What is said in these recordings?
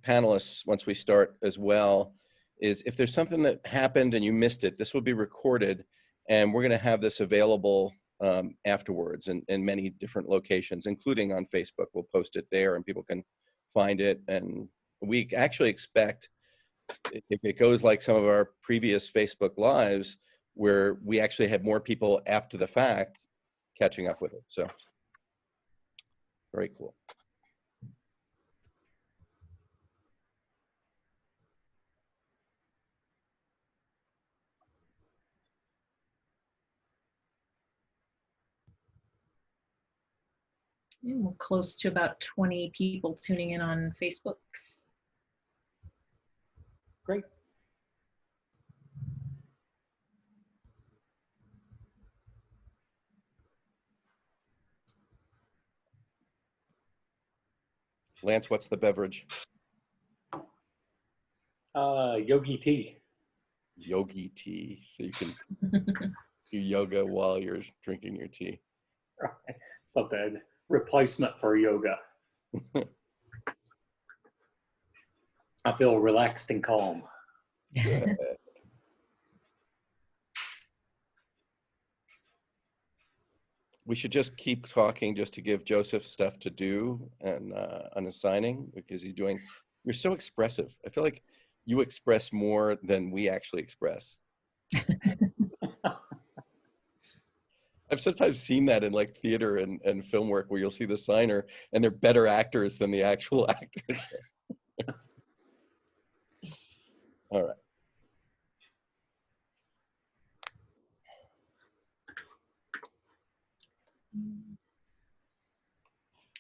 panelists, once we start as well, is if there's something that happened and you missed it, this will be recorded, and we're going to have this available afterwards in many different locations, including on Facebook. We'll post it there and people can find it. And we actually expect, if it goes like some of our previous Facebook Lives, where we actually have more people after the fact catching up with it. So very cool. And we're close to about 20 people tuning in on Facebook. Great. Lance, what's the beverage? Yogi tea. Yogi tea. So you can do yoga while you're drinking your tea. Right. Something replacement for yoga. I feel relaxed and calm. We should just keep talking just to give Joseph stuff to do and on his signing, because you're so expressive. I feel like you express more than we actually express. I've sometimes seen that in like theater and film work, where you'll see the signer and they're better actors than the actual actors. All right.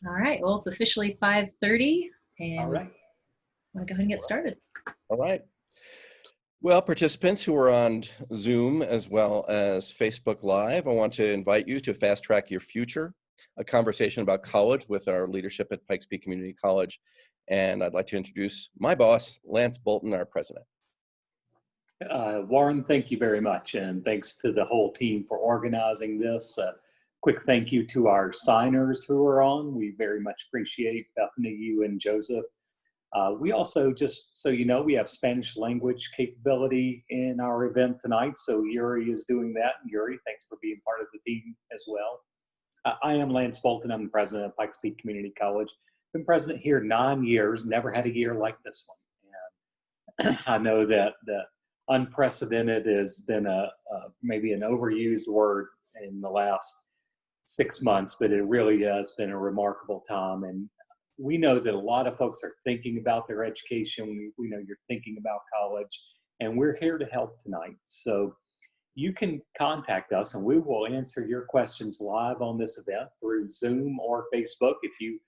All right, well, it's officially 5:30, and All right. I'm gonna go ahead and get started. All right. Well, participants who are on Zoom as well as Facebook Live, I want to invite you to Fast Track Your Future, a conversation about college with our leadership at Pikes Peak Community College. And I'd like to introduce my boss, Lance Bolton, our president. Warren, thank you very much. And thanks to the whole team for organizing this. Quick thank you to our signers who are on. We very much appreciate Bethany, you, and Joseph. We also, just so you know, we have Spanish language capability in our event tonight. So Yuri is doing that. And Yuri, thanks for being part of the team as well. I am Lance Bolton. I'm the president of Pikes Peak Community College. Been president here 9 years, never had a year like this one. And I know that unprecedented has been maybe an overused word in the last 6 months, but it really has been a remarkable time. And we know that a lot of folks are thinking about their education. We know you're thinking about college, and we're here to help tonight. So you can contact us and we will answer your questions live on this event through Zoom or Facebook. If you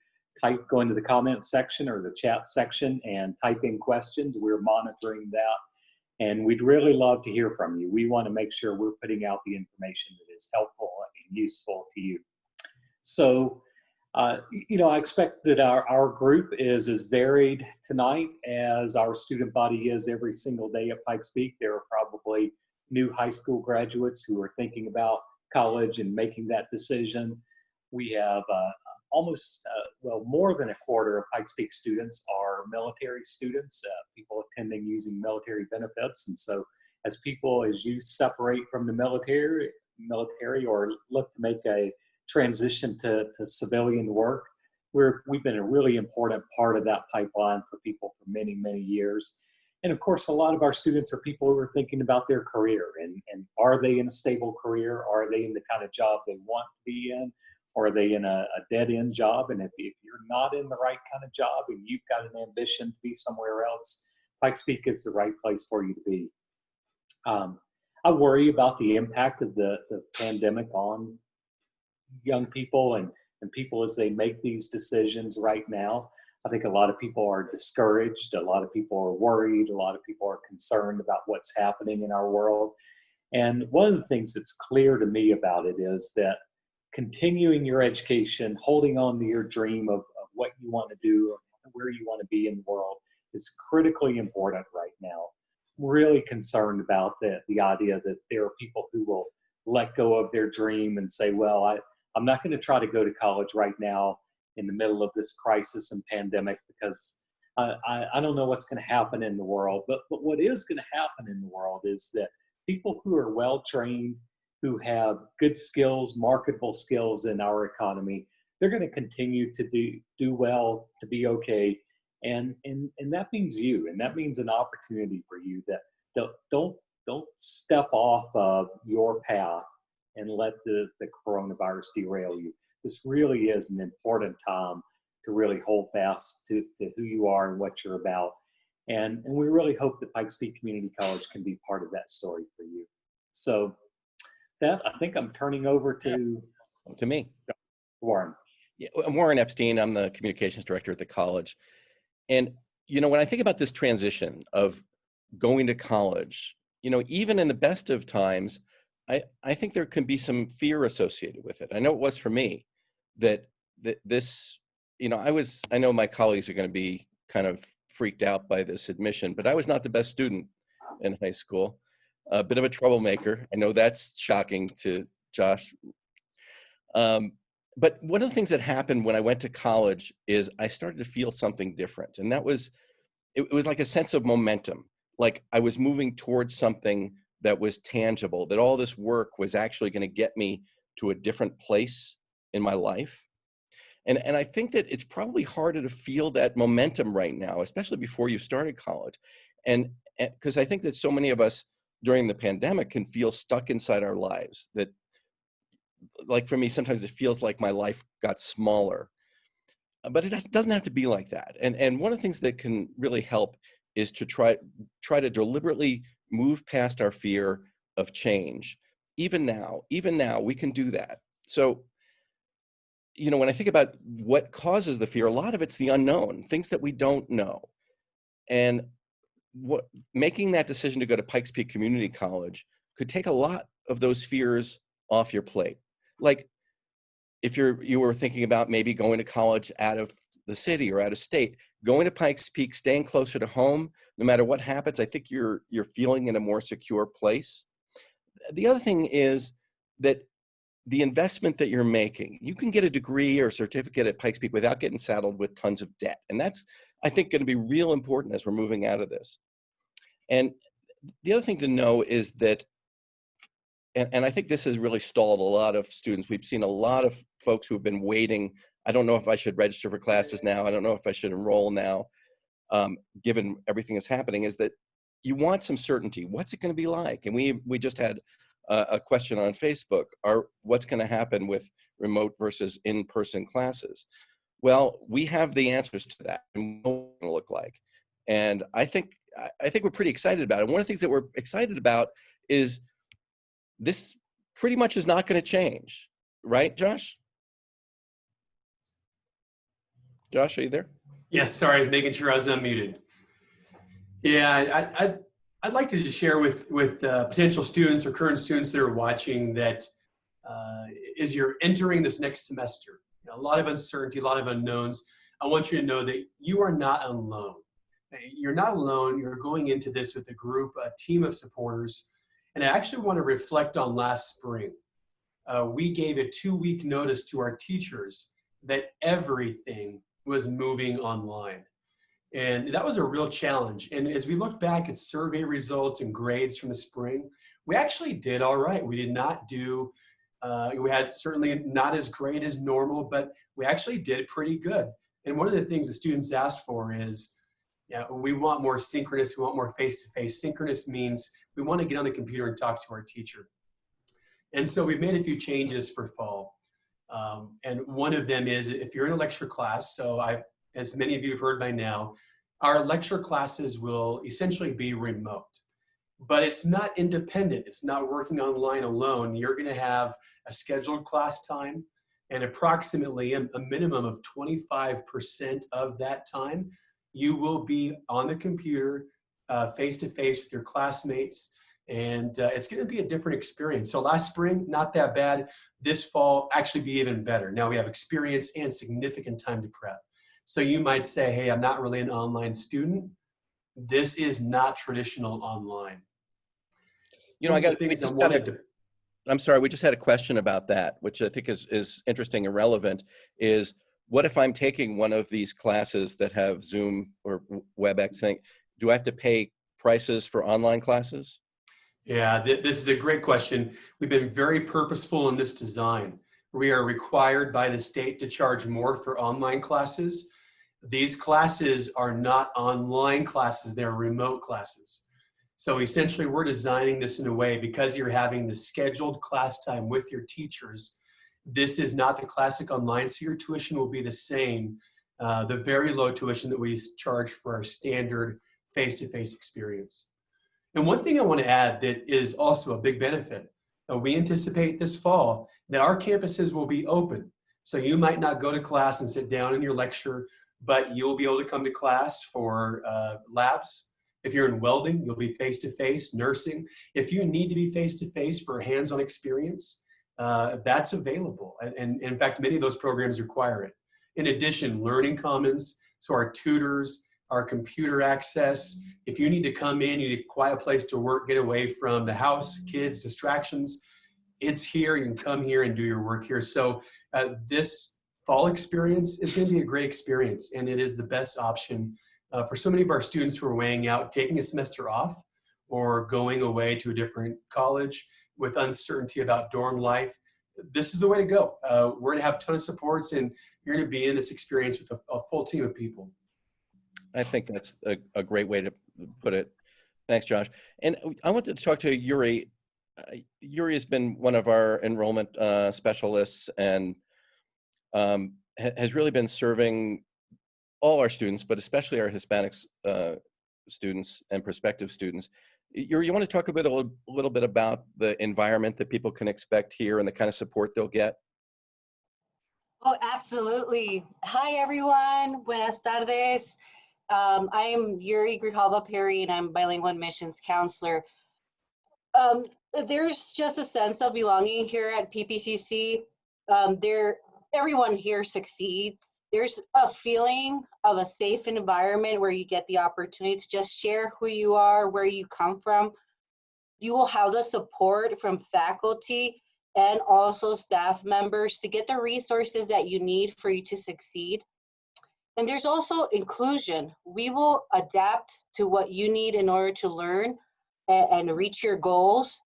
go into the comment section or the chat section and type in questions, we're monitoring that. And we'd really love to hear from you. We want to make sure we're putting out the information that is helpful and useful to you. So, you know, I expect that our group is as varied tonight as our student body is every single day at Pikes Peak. There are probably new high school graduates who are thinking about college and making that decision. We have almost, well, more than a quarter of Pikes Peak students are military students, people attending using military benefits. And so as you separate from the military or look to make a transition to civilian work, we've been a really important part of that pipeline for people for many, many years. And of course, a lot of our students are people who are thinking about their career and are they in a stable career? Are they in the kind of job they want to be in? Or are they in a dead-end job? And if you're not in the right kind of job and you've got an ambition to be somewhere else, Pikes Peak is the right place for you to be. I worry about the impact of the pandemic on young people and people as they make these decisions right now. I think a lot of people are discouraged. A lot of people are worried. A lot of people are concerned about what's happening in our world. And one of the things that's clear to me about it is that continuing your education, holding on to your dream of what you want to do, where you want to be in the world is critically important right now. I'm really concerned about the idea that there are people who will let go of their dream and say, well, I'm not going to try to go to college right now in the middle of this crisis and pandemic because I don't know what's going to happen in the world, but what is going to happen in the world is that people who are well trained, who have good skills, marketable skills in our economy, they're going to continue to do well, to be okay, and that means you, and that means an opportunity for you that don't step off of your path and let the coronavirus derail you. This really is an important time to really hold fast to who you are and what you're about. And we really hope that Pikes Peak Community College can be part of that story for you. So that, I think I'm turning over to me. Warren. Yeah, I'm Warren Epstein. I'm the communications director at the college. And, when I think about this transition of going to college, even in the best of times, I think there can be some fear associated with it. I know it was for me that this, I know my colleagues are going to be kind of freaked out by this admission, but I was not the best student in high school, a bit of a troublemaker. I know that's shocking to Josh. But one of the things that happened when I went to college is I started to feel something different. And that was, it was like a sense of momentum. Like I was moving towards something that was tangible, that all this work was actually going to get me to a different place in my life. And I think that it's probably harder to feel that momentum right now, especially before you started college. And because I think that so many of us during the pandemic can feel stuck inside our lives, that like for me, sometimes it feels like my life got smaller, but it doesn't have to be like that. And one of the things that can really help is to try to deliberately move past our fear of change. Even now, we can do that. So, when I think about what causes the fear, a lot of it's the unknown, things that we don't know. And making that decision to go to Pikes Peak Community College could take a lot of those fears off your plate. Like if you were thinking about maybe going to college out of the city or out of state, going to Pikes Peak, staying closer to home, no matter what happens, I think you're feeling in a more secure place. The other thing is that the investment that you're making, you can get a degree or a certificate at Pikes Peak without getting saddled with tons of debt. And that's, I think, going to be real important as we're moving out of this. And the other thing to know is that, and I think this has really stalled a lot of students. We've seen a lot of folks who have been waiting. I don't know if I should register for classes now. I don't know if I should enroll now, given everything that's happening, is that you want some certainty. What's it going to be like? And we just had a question on Facebook, what's going to happen with remote versus in-person classes? Well, we have the answers to that and what it's going to look like. And I think we're pretty excited about it. One of the things that we're excited about is this pretty much is not going to change, right, Josh? Josh, are you there? Yes, sorry, I was making sure I was unmuted. Yeah, I'd like to just share with potential students or current students that are watching that as you're entering this next semester, a lot of uncertainty, a lot of unknowns. I want you to know that you are not alone. You're not alone. You're going into this with a team of supporters. And I actually want to reflect on last spring. We gave a 2-week notice to our teachers that everything was moving online. And that was a real challenge. And as we look back at survey results and grades from the spring, we actually did all right. We did not do, we had certainly not as great as normal, but we actually did pretty good. And one of the things the students asked for is, we want more synchronous, we want more face-to-face. Synchronous means we want to get on the computer and talk to our teacher. And so we've made a few changes for fall. And one of them is if you're in a lecture class, as many of you have heard by now, our lecture classes will essentially be remote. But it's not independent. It's not working online alone. You're going to have a scheduled class time, and approximately a minimum of 25% of that time, you will be on the computer face-to-face with your classmates. And it's going to be a different experience. So last spring, not that bad. This fall, actually be even better. Now we have experience and significant time to prep. So you might say, hey, I'm not really an online student. This is not traditional online. I'm sorry, we just had a question about that, which I think is interesting and relevant, is what if I'm taking one of these classes that have Zoom or WebEx thing? Do I have to pay prices for online classes? Yeah, this is a great question. We've been very purposeful in this design. We are required by the state to charge more for online classes. These classes are not online classes, they're remote classes. So essentially we're designing this in a way, because you're having the scheduled class time with your teachers, this is not the classic online, so your tuition will be the same, the very low tuition that we charge for our standard face-to-face experience. And one thing I want to add that is also a big benefit, we anticipate this fall that our campuses will be open. So you might not go to class and sit down in your lecture, but you'll be able to come to class for labs. If you're in welding, you'll be face-to-face. Nursing, if you need to be face-to-face for a hands-on experience, that's available. And in fact, many of those programs require it. In addition, Learning Commons, so our tutors, our computer access. If you need to come in, you need a quiet place to work, get away from the house, kids, distractions, it's here. You can come here and do your work here. So this fall experience is going to be a great experience, and it is the best option for so many of our students who are weighing out taking a semester off or going away to a different college with uncertainty about dorm life. This is the way to go. We're going to have a ton of supports, and you're going to be in this experience with a full team of people. I think that's a great way to put it. Thanks, Josh. And I wanted to talk to Yuri. Yuri has been one of our enrollment specialists, and has really been serving all our students, but especially our Hispanic students and prospective students. Yuri, you want to talk a little bit about the environment that people can expect here and the kind of support they'll get? Oh, absolutely. Hi, everyone. Buenas tardes. I am Yuri Grijalva Perry, and I'm bilingual admissions counselor. There's just a sense of belonging here at PPCC. Everyone here succeeds. There's a feeling of a safe environment where you get the opportunity to just share who you are, where you come from. You will have the support from faculty and also staff members to get the resources that you need for you to succeed. And there's also inclusion. We will adapt to what you need in order to learn and reach your goals.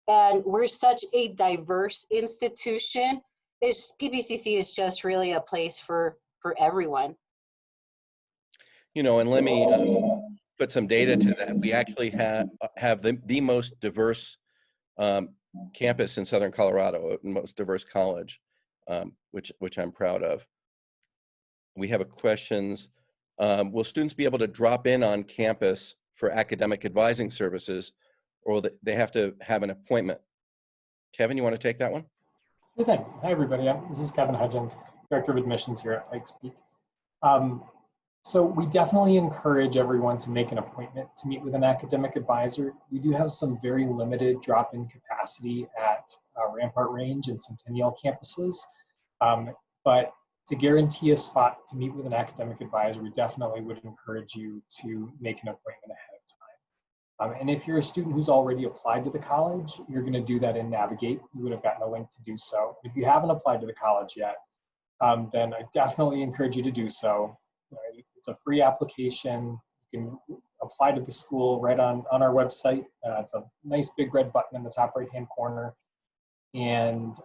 And we're such a diverse institution. PPCC is just really a place for everyone. You know, and let me put some data to that. We actually have the most diverse campus in Southern Colorado, most diverse college, which I'm proud of. We have questions. Will students be able to drop in on campus for academic advising services, or will they have to have an appointment? Kevin, you want to take that one? Sure thing. Hi, everybody. This is Kevin Hudgens, Director of Admissions here at Pikes Peak. So we definitely encourage everyone to make an appointment to meet with an academic advisor. We do have some very limited drop-in capacity at Rampart Range and Centennial campuses, but to guarantee a spot to meet with an academic advisor, we definitely would encourage you to make an appointment ahead of time. And if you're a student who's already applied to the college, you're going to do that in Navigate. You would have gotten a link to do so. If you haven't applied to the college yet, then I definitely encourage you to do so. It's a free application. You can apply to the school right on our website. It's a nice big red button in the top right-hand corner. And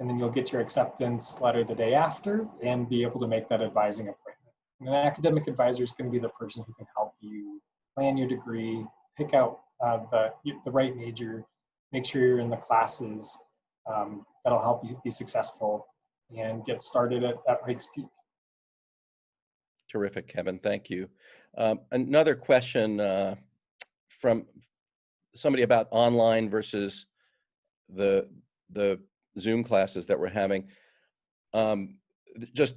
then you'll get your acceptance letter the day after and be able to make that advising appointment. And an academic advisor is going to be the person who can help you plan your degree, pick out the right major, make sure you're in the classes that'll help you be successful and get started at Pikes Peak. Terrific, Kevin. Thank you. Another question from somebody about online versus the Zoom classes that we're having. Just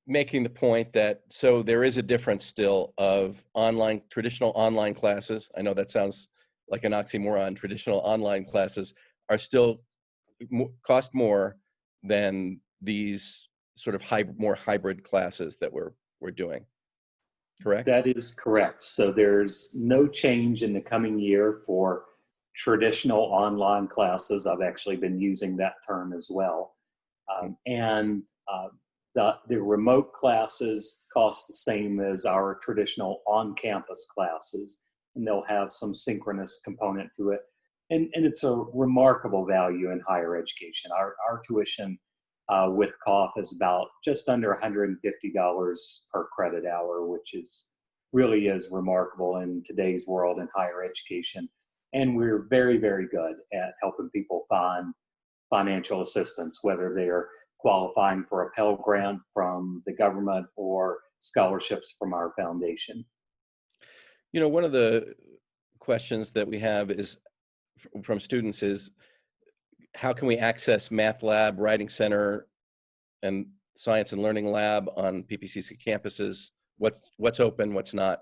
making the point that, so there is a difference still of traditional online classes. I know that sounds like an oxymoron. Traditional online classes are still cost more than these sort of more hybrid classes that we're doing, correct? That is correct. So there's no change in the coming year for traditional online classes. I've actually been using that term as well. The remote classes cost the same as our traditional on-campus classes, and they'll have some synchronous component to it. And it's a remarkable value in higher education. Our tuition with COF is about just under $150 per credit hour, which really is remarkable in today's world in higher education. And we're very, very good at helping people find financial assistance, whether they're qualifying for a Pell Grant from the government or scholarships from our foundation. You know, one of the questions that we have is from students is, how can we access Math Lab, Writing Center, and Science and Learning Lab on PPCC campuses? What's open, what's not?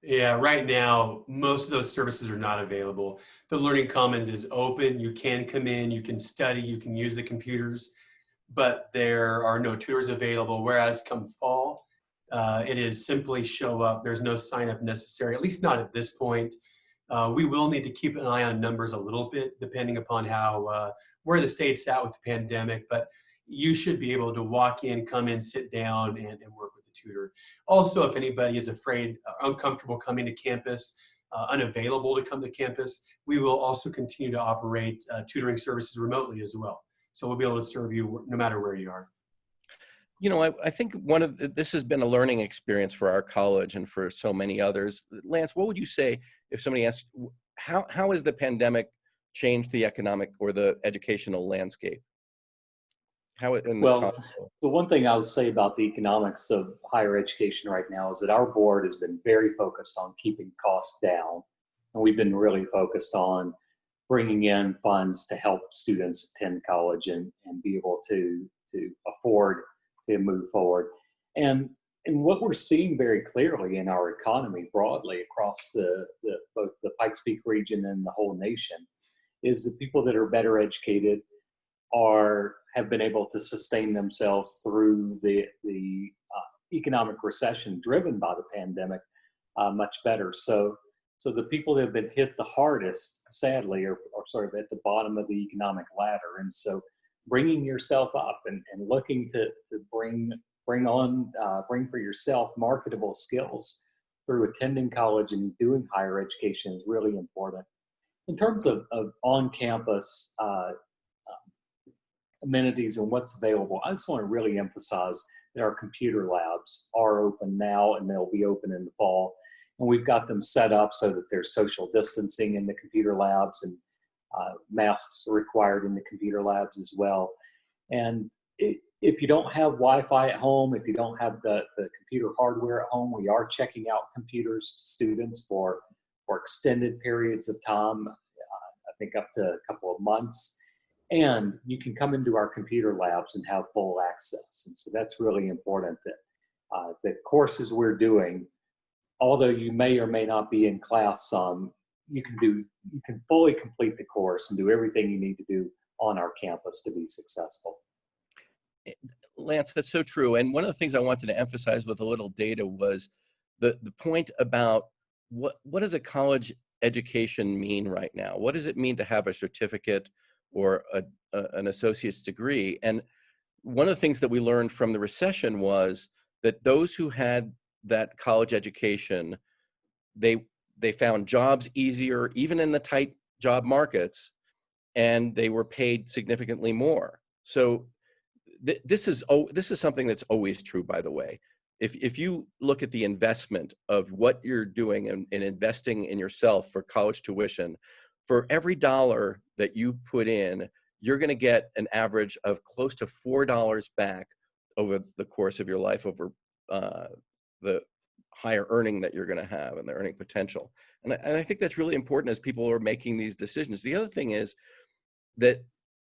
Yeah, right now, most of those services are not available. The Learning Commons is open. You can come in, you can study, you can use the computers, but there are no tutors available. Whereas come fall, it is simply show up. There's no sign up necessary, at least not at this point. We will need to keep an eye on numbers a little bit, depending upon how where the state's at with the pandemic, but you should be able to walk in, come in, sit down, and work with the tutor. Also, if anybody is afraid, uncomfortable coming to campus, unavailable to come to campus, we will also continue to operate tutoring services remotely as well. So we'll be able to serve you no matter where you are. You know, I think this has been a learning experience for our college and for so many others. Lance, what would you say if somebody asked, how has the pandemic changed the economic or the educational landscape? Well, the one thing I would say about the economics of higher education right now is that our board has been very focused on keeping costs down. And we've been really focused on bringing in funds to help students attend college and be able to afford to move forward. And what we're seeing very clearly in our economy broadly across both the Pikes Peak region and the whole nation is that people that are better educated have been able to sustain themselves through the economic recession driven by the pandemic much better. So the people that have been hit the hardest, sadly, are sort of at the bottom of the economic ladder. And so bringing yourself up and looking to bring for yourself marketable skills through attending college and doing higher education is really important. In terms of on-campus amenities and what's available, I just want to really emphasize that our computer labs are open now and they'll be open in the fall. And we've got them set up so that there's social distancing in the computer labs and masks are required in the computer labs as well. And if you don't have Wi-Fi at home, if you don't have the computer hardware at home, we are checking out computers to students for extended periods of time, I think up to a couple of months. And you can come into our computer labs and have full access. And so that's really important that the courses we're doing, although you may or may not be in class some, you can fully complete the course and do everything you need to do on our campus to be successful. Lance, that's so true. And one of the things I wanted to emphasize with a little data was the point about what does a college education mean right now? What does it mean to have a certificate or an associate's degree? And one of the things that we learned from the recession was that those who had that college education, they found jobs easier, even in the tight job markets, and they were paid significantly more. So this is something that's always true, by the way. If you look at the investment of what you're doing and investing in yourself for college tuition, for every dollar that you put in, you're going to get an average of close to $4 back over the course of your life, over the higher earning that you're going to have and the earning potential. And I think that's really important as people are making these decisions. The other thing is that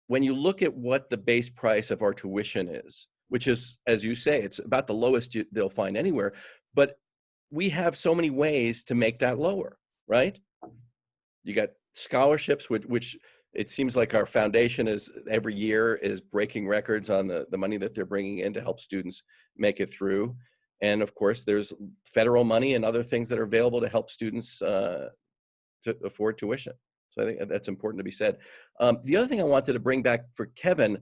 when you look at what the base price of our tuition is, which is, as you say, it's about the lowest they'll find anywhere, but we have so many ways to make that lower, right? You got scholarships, which it seems like our foundation is every year is breaking records on the money that they're bringing in to help students make it through. And of course, there's federal money and other things that are available to help students to afford tuition. So I think that's important to be said. The other thing I wanted to bring back for Kevin,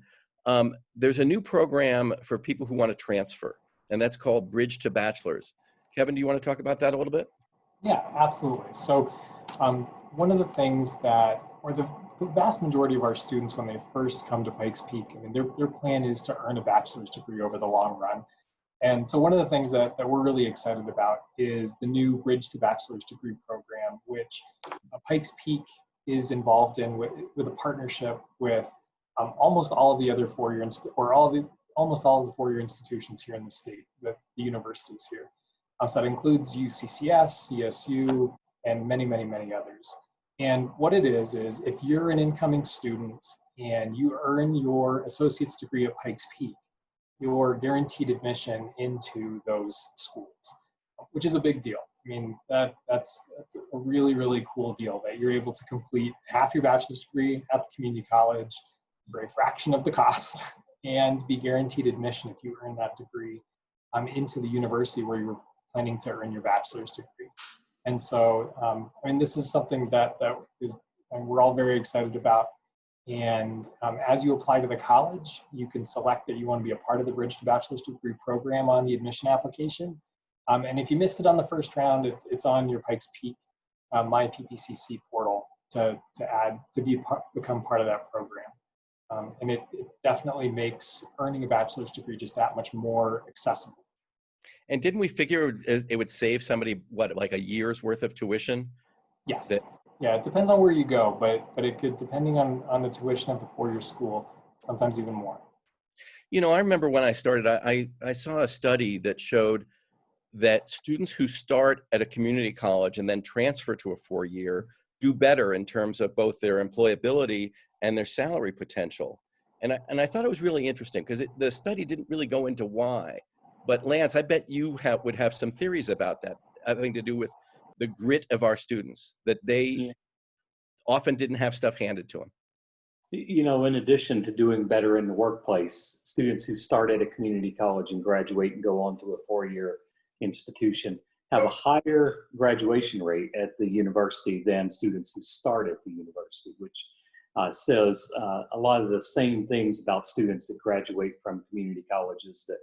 there's a new program for people who want to transfer, and that's called Bridge to Bachelor's. Kevin, do you want to talk about that a little bit? Yeah, absolutely. So one of the things that, or the vast majority of our students, when they first come to Pikes Peak, I mean, their plan is to earn a bachelor's degree over the long run. And so one of the things that we're really excited about is the new Bridge to Bachelor's Degree program, which Pikes Peak is involved in with a partnership with almost all of the other four-year, almost all of the four-year institutions here in the state, the universities here. So that includes UCCS, CSU, and many, many, many others. And what it is if you're an incoming student and you earn your associate's degree at Pikes Peak, you're guaranteed admission into those schools, which is a big deal. I mean, that's a really, really cool deal that you're able to complete half your bachelor's degree at the community college for a fraction of the cost and be guaranteed admission if you earn that degree into the university where you're planning to earn your bachelor's degree. And so, I mean, this is something that we're all very excited about. And as you apply to the college, you can select that you want to be a part of the Bridge to Bachelor's Degree program on the admission application. And if you missed it on the first round, it's on your Pikes Peak My PPCC portal to become part of that program. And it definitely makes earning a bachelor's degree just that much more accessible. And didn't we figure it would save somebody, what, like a year's worth of tuition? Yes. Yeah, it depends on where you go, but it could, depending on the tuition of the four-year school, sometimes even more. You know, I remember when I started, I saw a study that showed that students who start at a community college and then transfer to a four-year do better in terms of both their employability and their salary potential. And I thought it was really interesting because the study didn't really go into why. But Lance, I bet you would have some theories about that, having to do with the grit of our students, that they often didn't have stuff handed to them. You know, in addition to doing better in the workplace, students who start at a community college and graduate and go on to a four-year institution have a higher graduation rate at the university than students who start at the university, which says a lot of the same things about students that graduate from community colleges, that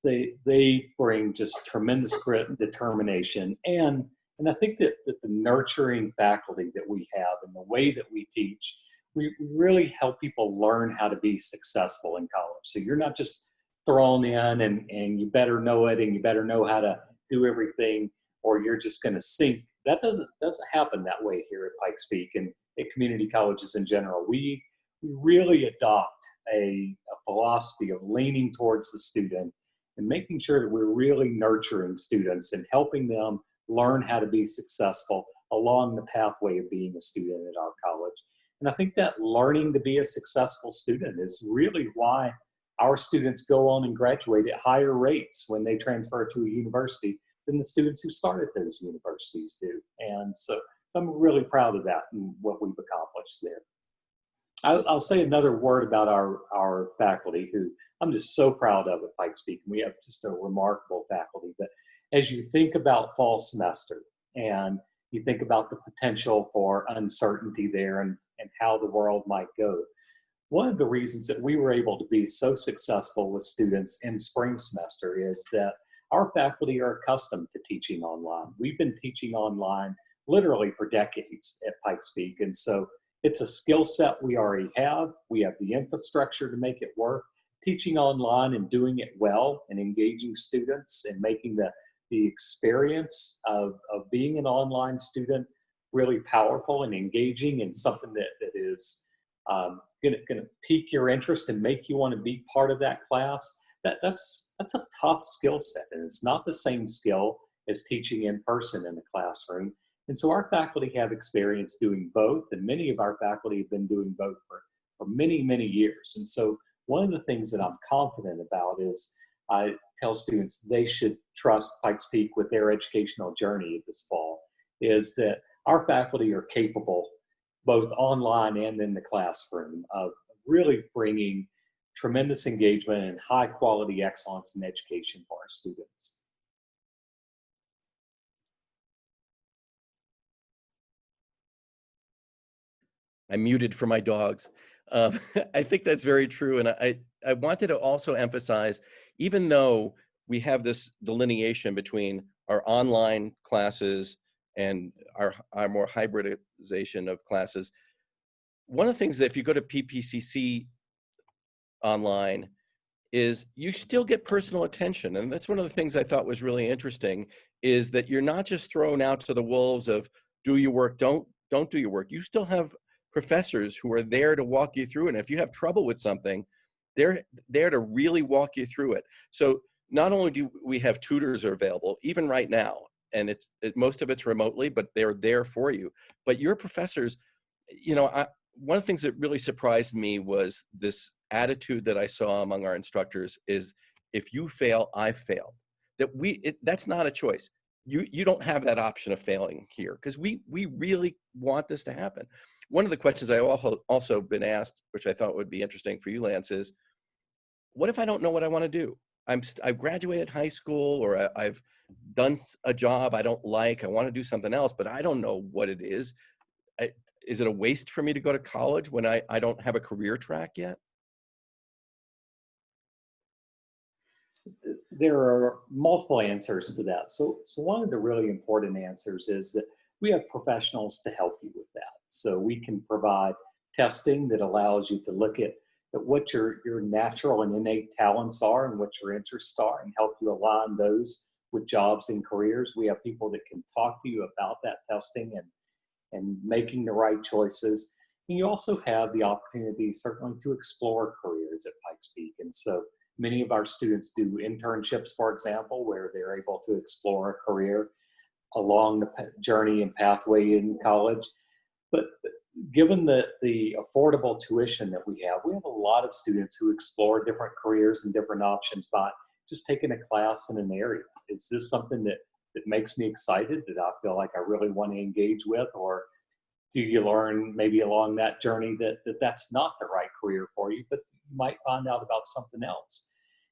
they bring just tremendous grit and determination. And I think that the nurturing faculty that we have and the way that we teach, we really help people learn how to be successful in college. So you're not just thrown in and you better know it and you better know how to do everything, or you're just going to sink. That doesn't happen that way here at Pikes Peak and at community colleges in general. We really adopt a philosophy of leaning towards the student and making sure that we're really nurturing students and helping them learn how to be successful along the pathway of being a student at our college. And I think that learning to be a successful student is really why our students go on and graduate at higher rates when they transfer to a university than the students who start at those universities do. And so I'm really proud of that and what we've accomplished there. I'll say another word about our faculty, who I'm just so proud of at Pikes Peak. We have just a remarkable faculty. But as you think about fall semester and you think about the potential for uncertainty there and how the world might go, one of the reasons that we were able to be so successful with students in spring semester is that our faculty are accustomed to teaching online. We've been teaching online literally for decades at Pikes Peak. And so it's a skill set we already have. We have the infrastructure to make it work. Teaching online and doing it well and engaging students and making the experience of being an online student really powerful and engaging and something that is going to pique your interest and make you want to be part of that class. That's a tough skill set, and it's not the same skill as teaching in person in the classroom. And so our faculty have experience doing both, and many of our faculty have been doing both for many, many years. And so one of the things that I'm confident about is I tell students they should trust Pikes Peak with their educational journey this fall, is that our faculty are capable, both online and in the classroom, of really bringing tremendous engagement and high quality excellence in education for our students. I'm muted for my dogs. I think that's very true. And I wanted to also emphasize, even though we have this delineation between our online classes and our more hybridization of classes, one of the things that if you go to PPCC online is you still get personal attention. And that's one of the things I thought was really interesting, is that you're not just thrown out to the wolves of do your work, don't do your work. You still have professors who are there to walk you through it. And if you have trouble with something, they're there to really walk you through it. So not only do we have tutors are available, even right now, and most of it's remotely, but they're there for you. But your professors, one of the things that really surprised me was this attitude that I saw among our instructors is, if you fail, I failed. That's not a choice. You don't have that option of failing here, because we really want this to happen. One of the questions I also been asked, which I thought would be interesting for you, Lance, is what if I don't know what I want to do? I've graduated high school, or I've done a job I don't like. I want to do something else, but I don't know what it is. Is it a waste for me to go to college when I don't have a career track yet? There are multiple answers to that. So one of the really important answers is that we have professionals to help you with that. So we can provide testing that allows you to look at what your natural and innate talents are and what your interests are, and help you align those with jobs and careers. We have people that can talk to you about that testing and making the right choices. And you also have the opportunity certainly to explore careers at Pikes Peak. And so many of our students do internships, for example, where they're able to explore a career along the journey and pathway in college. But given the affordable tuition that we have a lot of students who explore different careers and different options by just taking a class in an area. Is this something that makes me excited, that I feel like I really want to engage with? Or do you learn maybe along that journey that that's not the right career for you, but you might find out about something else?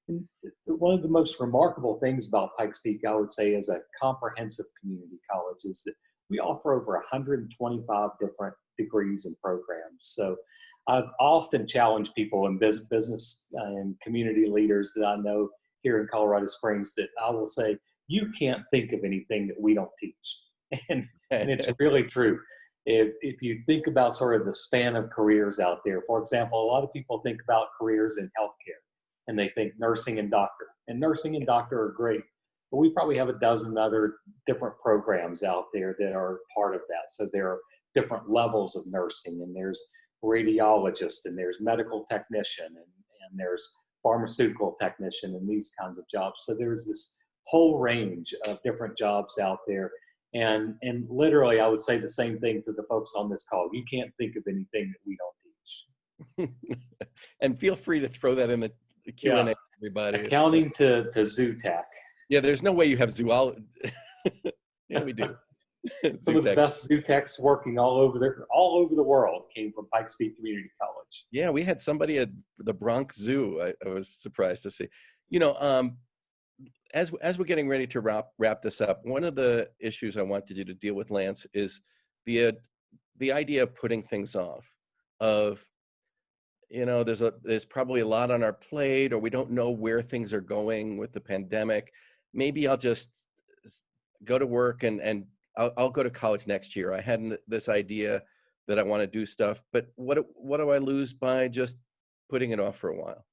And one of the most remarkable things about Pikes Peak, I would say, as a comprehensive community college, is that we offer over 125 different degrees and programs. So I've often challenged people in business and community leaders that I know here in Colorado Springs, that I will say, you can't think of anything that we don't teach. And it's really true. If you think about sort of the span of careers out there, for example, a lot of people think about careers in healthcare and they think nursing and doctor. And nursing and doctor are great, but we probably have a dozen other different programs out there that are part of that. So there are different levels of nursing, and there's radiologist, and there's medical technician, and there's pharmaceutical technician, and these kinds of jobs. So there's this whole range of different jobs out there. And literally, I would say the same thing to the folks on this call. You can't think of anything that we don't teach. And feel free to throw that in the Q&A, Yeah. everybody. Accounting to zoo tech. Yeah, there's no way you have zoology. Yeah, we do. Some of the best zoo techs working all over the world came from Pikes Peak Community College. Yeah, we had somebody at the Bronx Zoo. I was surprised to see. As we're getting ready to wrap this up, one of the issues I wanted you to deal with, Lance, is the idea of putting things off. Of, there's probably a lot on our plate, or we don't know where things are going with the pandemic. Maybe I'll just go to work and I'll go to college next year. I had this idea that I want to do stuff, but what do I lose by just putting it off for a while?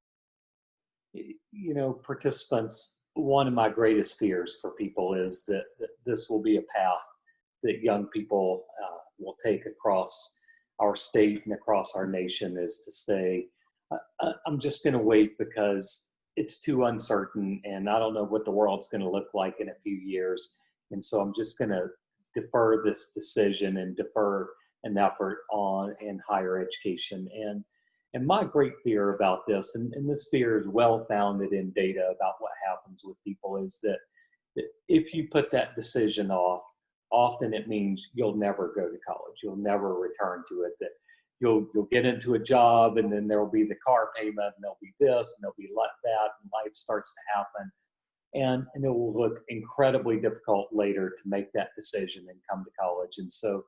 Participants, one of my greatest fears for people is that this will be a path that young people will take across our state and across our nation, is to say, I'm just going to wait because it's too uncertain and I don't know what the world's going to look like in a few years. And so I'm just going to defer this decision and defer an effort in higher education. And my great fear about this, and this fear is well founded in data about what happens with people, is that if you put that decision off, often it means you'll never go to college. You'll never return to it. That you'll get into a job, and then there will be the car payment, and there'll be this, and there'll be that, and life starts to happen. And it will look incredibly difficult later to make that decision and come to college. And so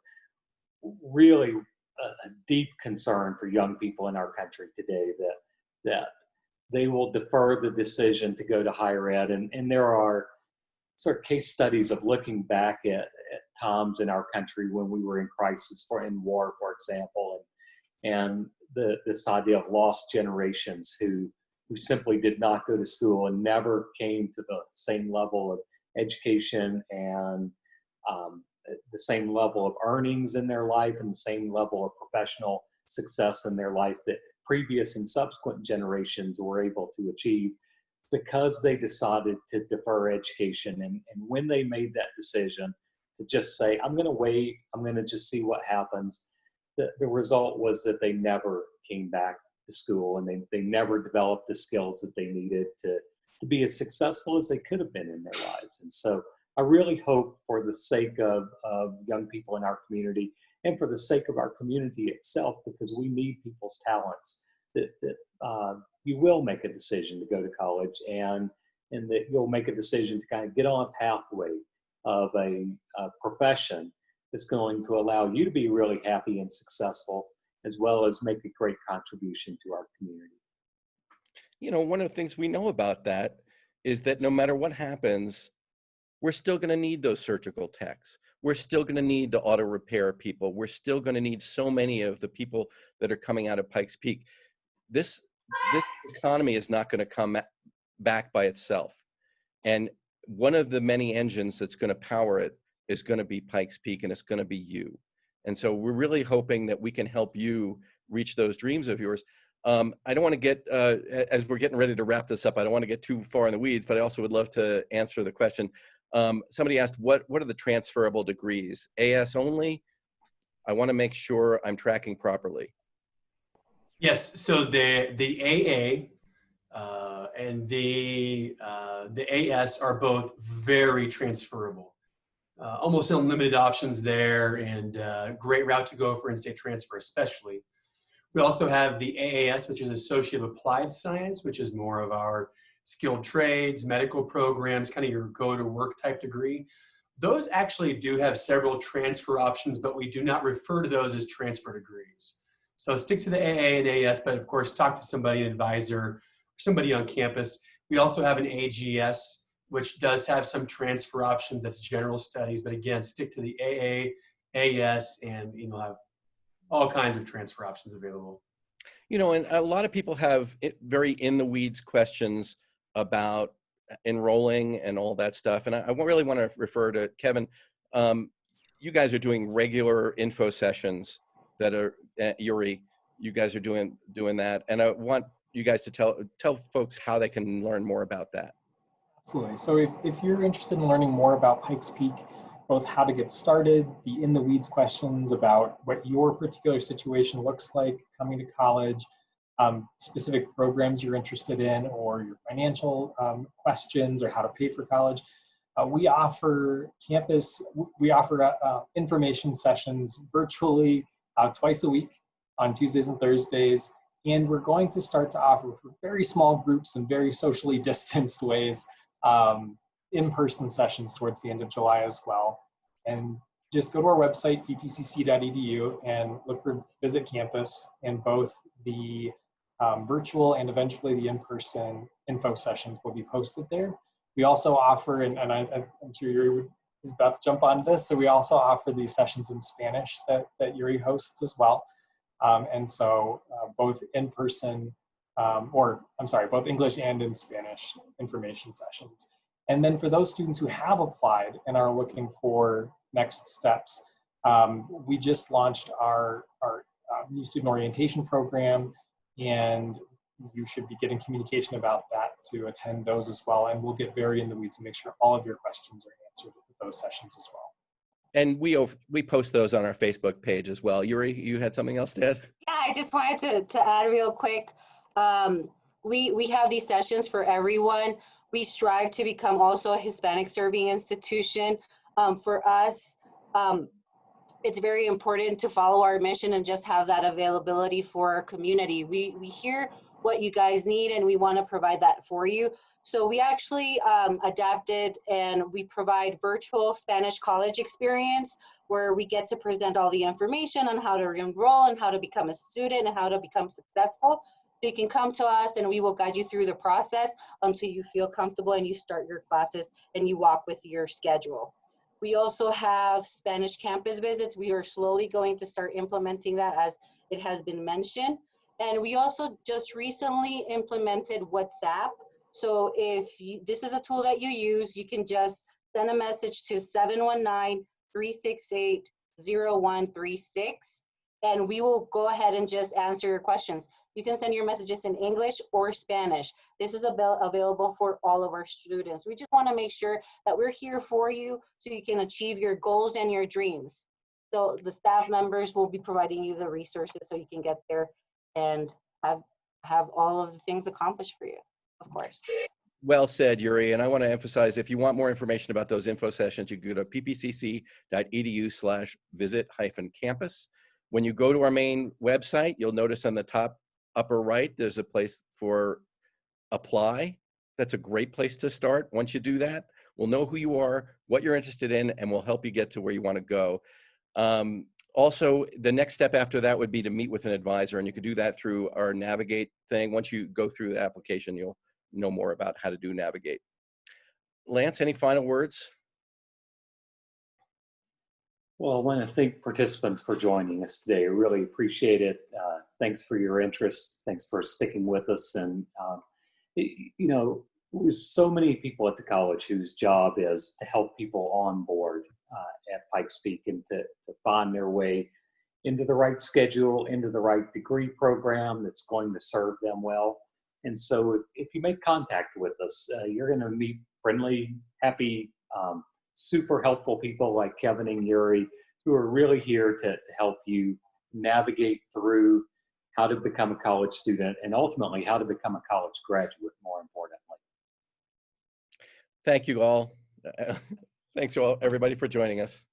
really, a deep concern for young people in our country today that they will defer the decision to go to higher ed. And there are sort of case studies of looking back at times in our country when we were in crisis, in war, for example, and this idea of lost generations who simply did not go to school and never came to the same level of education and the same level of earnings in their life and the same level of professional success in their life that previous and subsequent generations were able to achieve because they decided to defer education. And when they made that decision to just say, I'm going to wait, I'm going to just see what happens, the result was that they never came back to school and they never developed the skills that they needed to be as successful as they could have been in their lives. And so I really hope, for the sake of young people in our community and for the sake of our community itself, because we need people's talents, that you will make a decision to go to college and that you'll make a decision to kind of get on a pathway of a profession that's going to allow you to be really happy and successful, as well as make a great contribution to our community. You know, one of the things we know about that is that no matter what happens, we're still going to need those surgical techs. We're still going to need the auto repair people. We're still going to need so many of the people that are coming out of Pikes Peak. This economy is not going to come back by itself. And one of the many engines that's going to power it is going to be Pikes Peak, and it's going to be you. And so we're really hoping that we can help you reach those dreams of yours. I don't want to get, as we're getting ready to wrap this up, I don't want to get too far in the weeds, but I also would love to answer the question. Somebody asked, what are the transferable degrees? AS only? I want to make sure I'm tracking properly. Yes, so the AA and the AS are both very transferable. Almost unlimited options there, and great route to go for in-state transfer especially. We also have the AAS, which is Associate of Applied Science, which is more of our skilled trades, medical programs, kind of your go-to-work type degree. Those actually do have several transfer options, but we do not refer to those as transfer degrees. So stick to the AA and AS, but of course, talk to somebody, an advisor, somebody on campus. We also have an AGS, which does have some transfer options. That's general studies, but again, stick to the AA, AS, and you'll have all kinds of transfer options available. You know, and a lot of people have very in the weeds questions about enrolling and all that stuff. And I really want to refer to Kevin. You guys are doing regular info sessions that are, Yuri, you guys are doing that. And I want you guys to tell folks how they can learn more about that. Absolutely. So if you're interested in learning more about Pikes Peak, both how to get started, the in the weeds questions about what your particular situation looks like coming to college, specific programs you're interested in, or your financial questions, or how to pay for college, we offer information sessions virtually twice a week on Tuesdays and Thursdays. And we're going to start to offer for very small groups and very socially distanced ways in-person sessions towards the end of July as well. And just go to our website, ppcc.edu, and look for Visit Campus, and both the virtual and eventually the in-person info sessions will be posted there. We also offer, and I'm sure Yuri is about to jump on this, so we also offer these sessions in Spanish that Yuri hosts as well. And so both in-person, both English and in Spanish information sessions. And then for those students who have applied and are looking for next steps, we just launched our new student orientation program, and you should be getting communication about that to attend those as well. And we'll get very in the weeds to make sure all of your questions are answered with those sessions as well. And we post those on our Facebook page as well. Yuri, you had something else to add? Yeah, I just wanted to add real quick. We have these sessions for everyone. We strive to become also a Hispanic serving institution. For us, it's very important to follow our mission and just have that availability for our community. We hear what you guys need, and we want to provide that for you. So we actually adapted, and we provide virtual Spanish college experience where we get to present all the information on how to enroll and how to become a student and how to become successful. So you can come to us and we will guide you through the process until you feel comfortable and you start your classes and you walk with your schedule. We also have Spanish campus visits. We are slowly going to start implementing that, as it has been mentioned. And we also just recently implemented WhatsApp. So if this is a tool that you use, you can just send a message to 719-368-0136, and we will go ahead and just answer your questions. You can send your messages in English or Spanish. This is available for all of our students. We just want to make sure that we're here for you so you can achieve your goals and your dreams. So the staff members will be providing you the resources so you can get there and have all of the things accomplished for you, of course. Well said, Yuri. And I want to emphasize, if you want more information about those info sessions, you can go to ppcc.edu/visit-campus. When you go to our main website, you'll notice on the top upper right, there's a place for apply. That's a great place to start. Once you do that, we'll know who you are, what you're interested in, and we'll help you get to where you want to go. Also, the next step after that would be to meet with an advisor, and you could do that through our Navigate thing. Once you go through the application, you'll know more about how to do Navigate. Lance, any final words? Well, I want to thank participants for joining us today. I really appreciate it. Thanks for your interest. Thanks for sticking with us. And, you know, there's so many people at the college whose job is to help people on board at Pikes Peak and to find their way into the right schedule, into the right degree program that's going to serve them well. And so if you make contact with us, you're going to meet friendly, happy, super helpful people like Kevin and Yuri, who are really here to help you navigate through how to become a college student and ultimately how to become a college graduate, more importantly. Thank you all. Thanks to everybody for joining us.